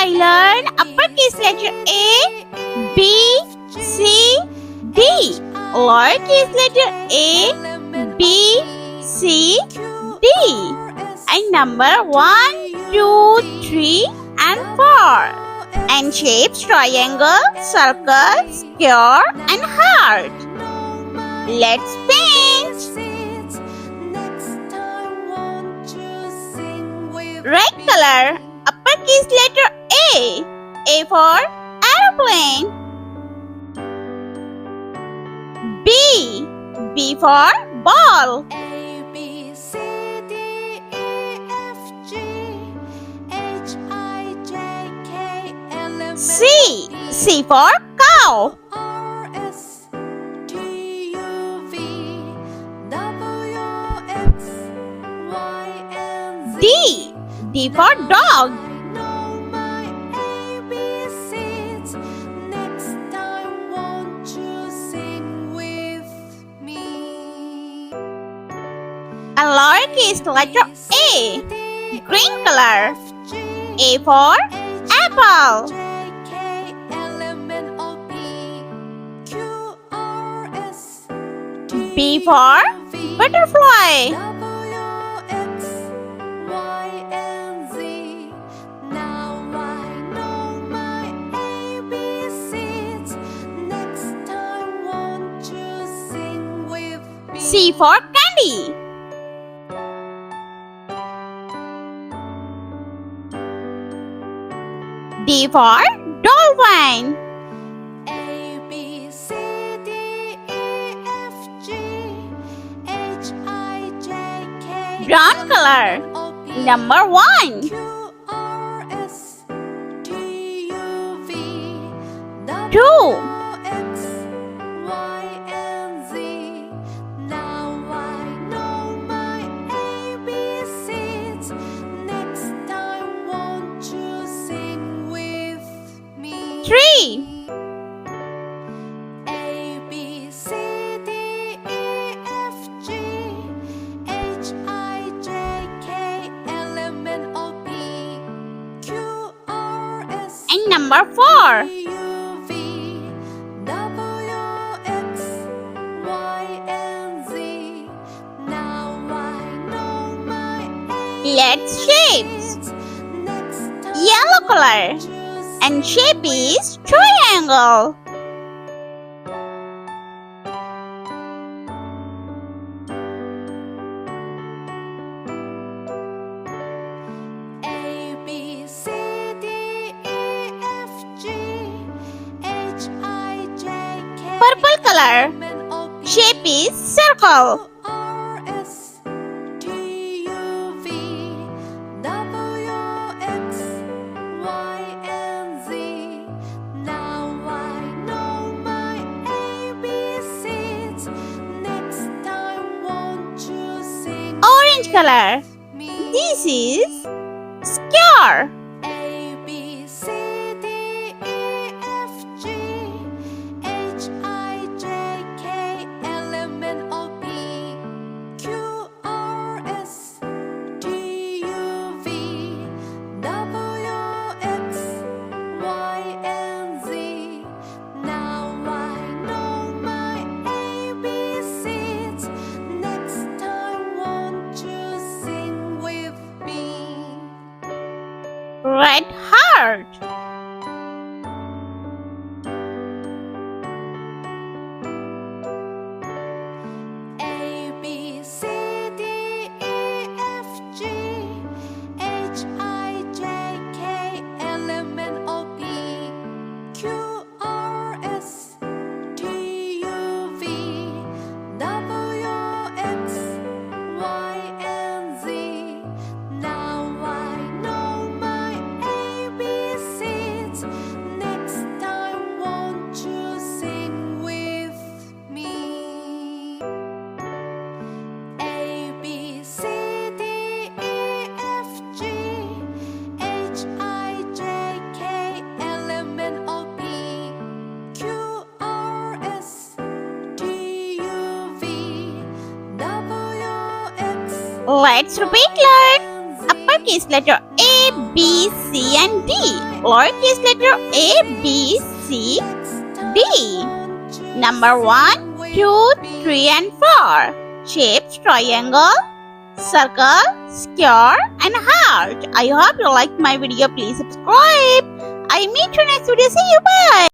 I learn uppercase letter A, B, C, D. Lowercase letter A, B, C, D. And number 1, 2, 3 and 4. And shapes triangle, circle, square and heart. Let's paint. Red color, uppercase letter A. A for airplane. B. B for ball. A, B, C, D, E, F, G, H, I, J, K, L, M, N, C. C for cow. R, S, T, U, V, W, X, Y, and Z. D. D for dog. I know my ABCs. Next time, won't you sing with me? A lowercase letter A. Green color. A for apple. B for butterfly. C for candy. D for dolphin. A, B, C, D, E, F, G, H, I, J, K, Brown color. Number 1. Q, R, S, T, U, V, 2. X, Y, and Z. Now I know my ABCs. Next time, won't you sing with me? 3. A, B, C, D, E, F, G, H, I, J, K, L, M, N, O, P, Q, R, S, And number 4. T, U, V, W, X, Y, and Z. Now I know my Let's shapes. next time. Yellow color. And shape is triangle. A, B, C, D, E, F, G, H, I, J, K, Purple color. L, M, N, O, P, Shape is circle. R, S, T, U, V, W, X, Y, and Z. Now I know my ABCs. Next time, won't you sing Orange color. with me? This is square. A, B, C, D, E, F, G, H, I, J, K, L, M, N, O, P, Q, R, S, T, U, V, W, X, Y, and Z. Now I know my ABCs. Next time, won't you sing with me? Red heart. A, B, C, D, E, F, G, H, I, J, K, L, M, N, O, P, Q, R, S, T, U, V, W, X, Y, and Z. Now I know my ABCs. Next time, won't you sing with me? A, B, C, D, E, F, G, H, I, J, K, L, M, N, O, P, Q, R, S, T, U, V, W, X, Let's repeat learn. Uppercase letter A, B, C and D. Lowercase letter A, B, C, D. Number 1, 2, 3 and 4. Shapes triangle, circle, square and heart. I hope you like my video. Please subscribe. I meet you next video. See you. Bye.